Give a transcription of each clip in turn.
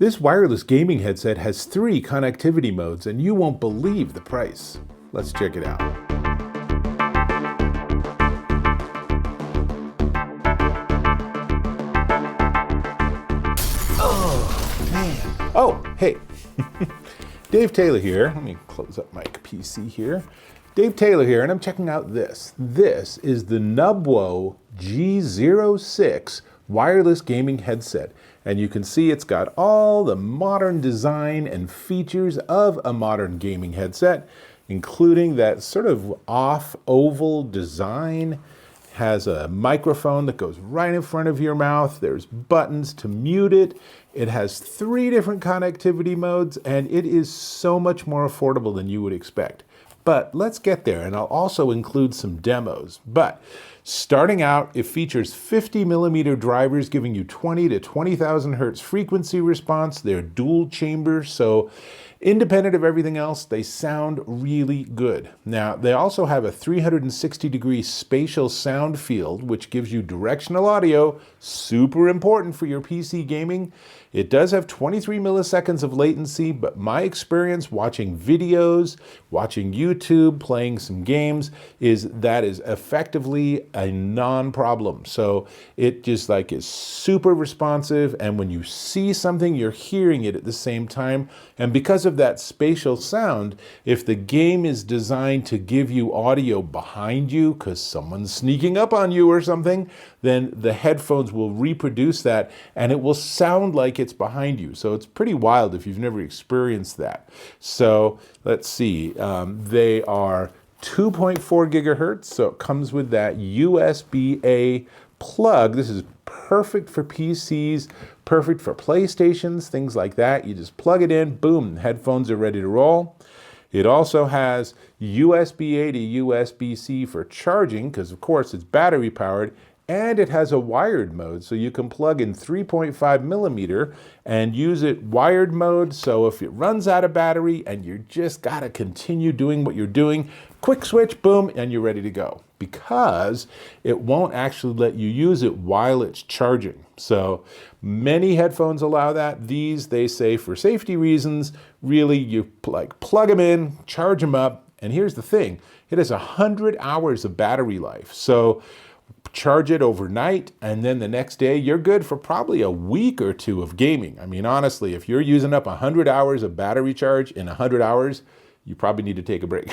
This wireless gaming headset has 3 connectivity modes, and you won't believe the price. Let's check it out. Oh, man. Oh, hey. Dave Taylor here. Let me close up my PC here. Dave Taylor here, and I'm checking out this. This is the NUBWO G06 wireless gaming headset. And you can see it's got all the modern design and features of a modern gaming headset, including that sort of off oval design. Has a microphone that goes right in front of your mouth. There's buttons to mute it. It has 3 different connectivity modes, and it is so much more affordable than you would expect. But let's get there, and I'll also include some demos. But starting out, it features 50mm drivers giving you 20 to 20,000 hertz frequency response. They're dual chamber, so independent of everything else, they sound really good. Now, they also have a 360-degree spatial sound field, which gives you directional audio, super important for your PC gaming. It does have 23 milliseconds of latency, but my experience watching videos, watching YouTube, playing some games, is effectively a non-problem. So it just is super responsive, and when you see something, you're hearing it at the same time. And because of that spatial sound, if the game is designed to give you audio behind you because someone's sneaking up on you or something, then the headphones will reproduce that and it will sound like it's behind you. So it's pretty wild if you've never experienced that. So let's see, they are 2.4 gigahertz, so it comes with that USB-A plug. This is perfect for PCs, perfect for PlayStations, things like that. You just plug it in, boom, headphones are ready to roll. It also has USB-A to USB-C for charging, because of course it's battery powered, and it has a wired mode, so you can plug in 3.5mm and use it wired mode. So if it runs out of battery and you just gotta continue doing what you're doing, quick switch, boom, and you're ready to go. Because it won't actually let you use it while it's charging. So many headphones allow that. These, they say for safety reasons, really you plug them in, charge them up, and here's the thing, it has 100 hours of battery life. So charge it overnight, and then the next day you're good for probably a week or 2 of gaming. I mean, honestly, if you're using up 100 hours of battery charge in 100 hours, you probably need to take a break.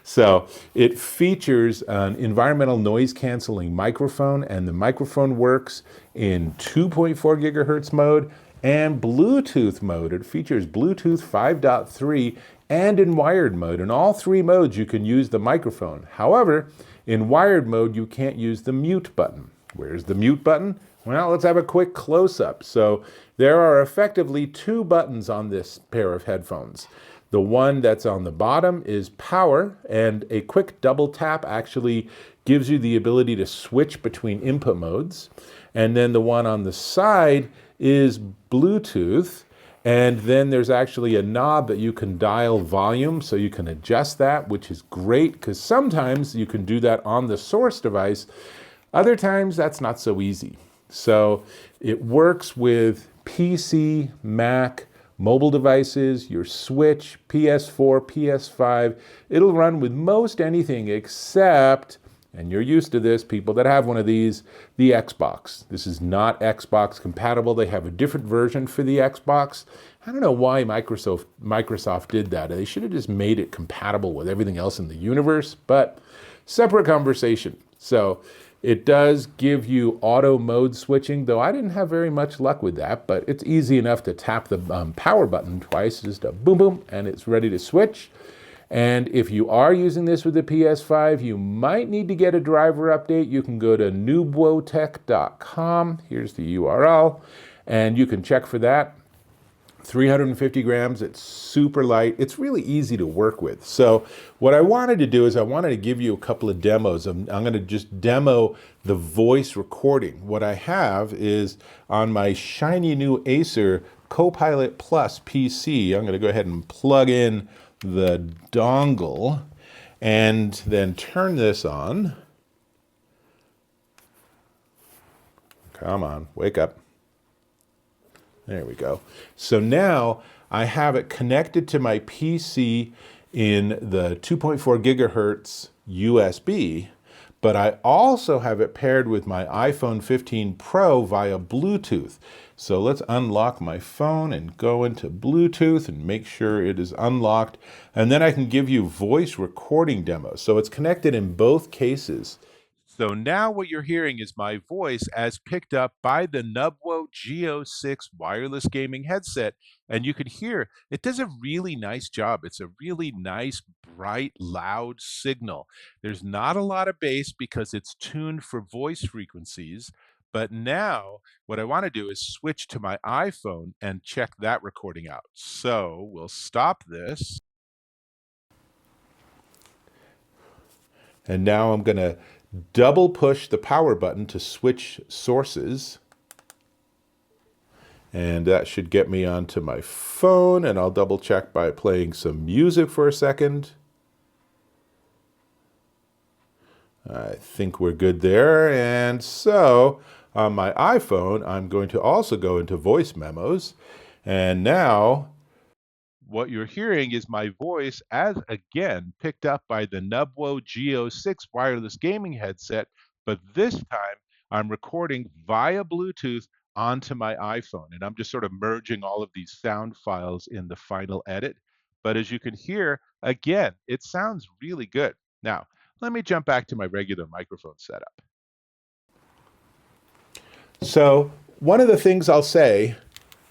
So it features an environmental noise canceling microphone, and the microphone works in 2.4 gigahertz mode and Bluetooth mode. It features Bluetooth 5.3 and in wired mode. In all 3 modes you can use the microphone. However, in wired mode you can't use the mute button. Where's the mute button? Well, let's have a quick close-up. So there are effectively 2 buttons on this pair of headphones. The one that's on the bottom is power, and a quick double tap actually gives you the ability to switch between input modes. And then the one on the side is Bluetooth, and then there's actually a knob that you can dial volume, so you can adjust that, which is great because sometimes you can do that on the source device. Other times that's not so easy. So it works with PC, Mac, mobile devices, your Switch, PS4, PS5. It'll run with most anything except, and you're used to this, people that have one of these, the Xbox. This is not Xbox compatible. They have a different version for the Xbox. I don't know why Microsoft did that. They should have just made it compatible with everything else in the universe, but separate conversation. So it does give you auto mode switching, though I didn't have very much luck with that, but it's easy enough to tap the power button twice, just a boom, boom, and it's ready to switch. And if you are using this with the PS5, you might need to get a driver update. You can go to NUBWOTech.com. Here's the URL, and you can check for that. 350 grams, it's super light. It's really easy to work with. So what I wanted to do is I wanted to give you a couple of demos. I'm going to just demo the voice recording. What I have is on my shiny new Acer Copilot Plus PC, I'm going to go ahead and plug in the dongle and then turn this on. Come on, wake up. There we go. So now I have it connected to my PC in the 2.4 gigahertz USB, but I also have it paired with my iPhone 15 Pro via Bluetooth. So let's unlock my phone and go into Bluetooth and make sure it is unlocked. And then I can give you voice recording demos. So it's connected in both cases. So now what you're hearing is my voice as picked up by the NUBWO G06 wireless gaming headset. And you can hear it does a really nice job. It's a really nice, bright, loud signal. There's not a lot of bass because it's tuned for voice frequencies. But now what I want to do is switch to my iPhone and check that recording out. So we'll stop this. And now I'm going to double push the power button to switch sources. And that should get me onto my phone, and I'll double check by playing some music for a second. I think we're good there. And so on my iPhone, I'm going to also go into voice memos. And now what you're hearing is my voice as again picked up by the NUBWO G06 wireless gaming headset, but this time I'm recording via Bluetooth onto my iPhone. And I'm just sort of merging all of these sound files in the final edit. But as you can hear, again, it sounds really good. Now, let me jump back to my regular microphone setup. So one of the things I'll say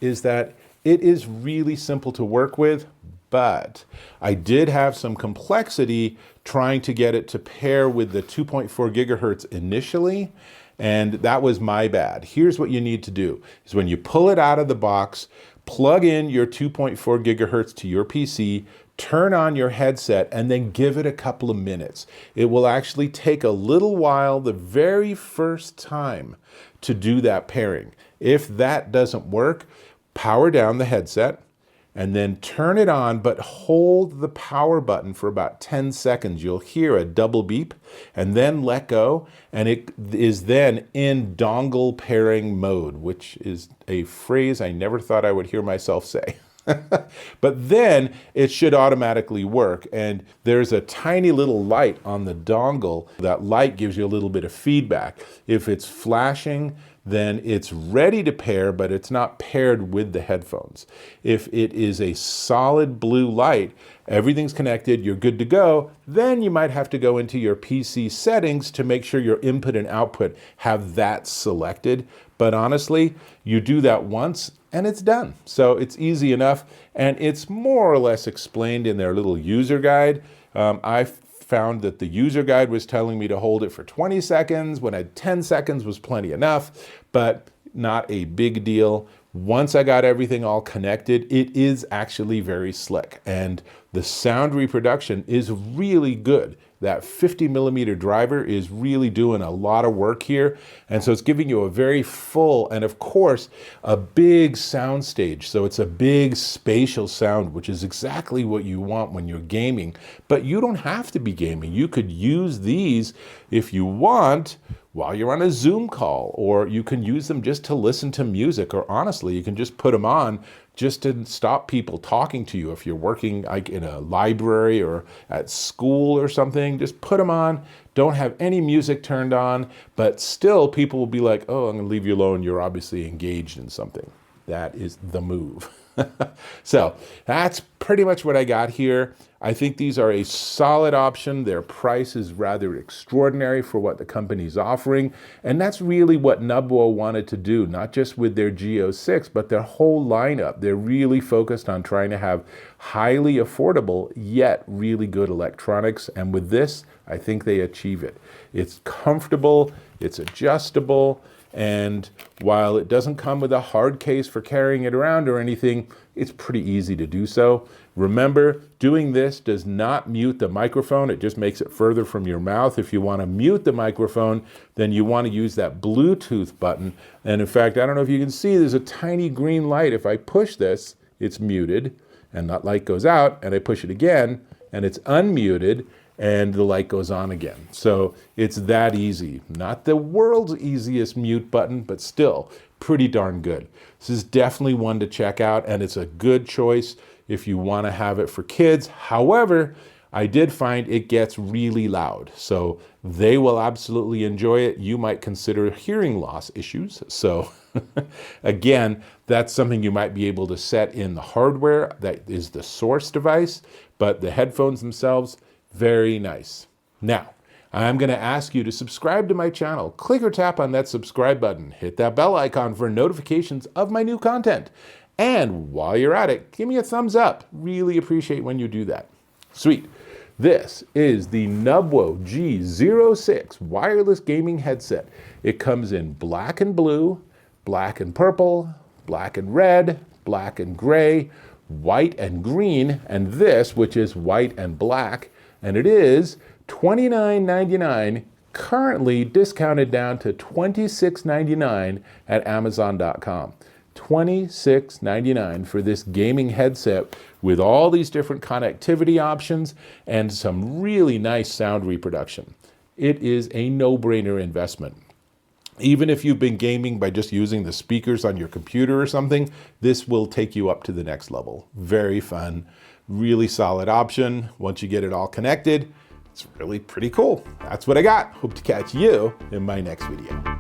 is that it is really simple to work with, but I did have some complexity trying to get it to pair with the 2.4 gigahertz initially, and that was my bad. Here's what you need to do, is when you pull it out of the box, plug in your 2.4 gigahertz to your PC, turn on your headset, and then give it a couple of minutes. It will actually take a little while the very first time to do that pairing. If that doesn't work, power down the headset and then turn it on, but hold the power button for about 10 seconds. You'll hear a double beep and then let go. And it is then in dongle pairing mode, which is a phrase I never thought I would hear myself say. But then it should automatically work. And there's a tiny little light on the dongle. That light gives you a little bit of feedback. If it's flashing, then it's ready to pair, but it's not paired with the headphones. If it is a solid blue light, everything's connected, you're good to go, then you might have to go into your PC settings to make sure your input and output have that selected. But honestly, you do that once and it's done. So it's easy enough, and it's more or less explained in their little user guide. I found that the user guide was telling me to hold it for 20 seconds when 10 seconds was plenty enough, but not a big deal. Once I got everything all connected, it is actually very slick, and the sound reproduction is really good. That 50 millimeter driver is really doing a lot of work here. And so it's giving you a very full and of course a big sound stage. So it's a big spatial sound, which is exactly what you want when you're gaming. But you don't have to be gaming. You could use these if you want while you're on a Zoom call, or you can use them just to listen to music, or honestly, you can just put them on just to stop people talking to you. If you're working like in a library or at school or something, just put them on. Don't have any music turned on, but still people will be like, oh, I'm gonna leave you alone. You're obviously engaged in something. That is the move. So that's pretty much what I got here. I think these are a solid option. Their price is rather extraordinary for what the company's offering. And that's really what NUBWO wanted to do, not just with their G06, but their whole lineup. They're really focused on trying to have highly affordable, yet really good electronics. And with this, I think they achieve it. It's comfortable, it's adjustable, and while it doesn't come with a hard case for carrying it around or anything, it's pretty easy to do so. Remember, doing this does not mute the microphone. It just makes it further from your mouth. If you want to mute the microphone, then you want to use that Bluetooth button. And in fact, I don't know if you can see, there's a tiny green light. If I push this, it's muted, and that light goes out, and I push it again, and it's unmuted, and the light goes on again. So it's that easy. Not the world's easiest mute button, but still pretty darn good. This is definitely one to check out, and it's a good choice if you want to have it for kids. However, I did find it gets really loud, so they will absolutely enjoy it. You might consider hearing loss issues. So again, that's something you might be able to set in the hardware that is the source device, but the headphones themselves, very nice. Now, I'm going to ask you to subscribe to my channel. Click or tap on that subscribe button. Hit that bell icon for notifications of my new content. And while you're at it, give me a thumbs up. Really appreciate when you do that. Sweet. This is the NUBWO G06 wireless gaming headset. It comes in black and blue, black and purple, black and red, black and gray, white and green, and this, which is white and black, and it is $29.99, currently discounted down to $26.99 at Amazon.com. $26.99 for this gaming headset with all these different connectivity options and some really nice sound reproduction. It is a no-brainer investment. Even if you've been gaming by just using the speakers on your computer or something, this will take you up to the next level. Very fun, really solid option. Once you get it all connected, it's really pretty cool. That's what I got. Hope to catch you in my next video.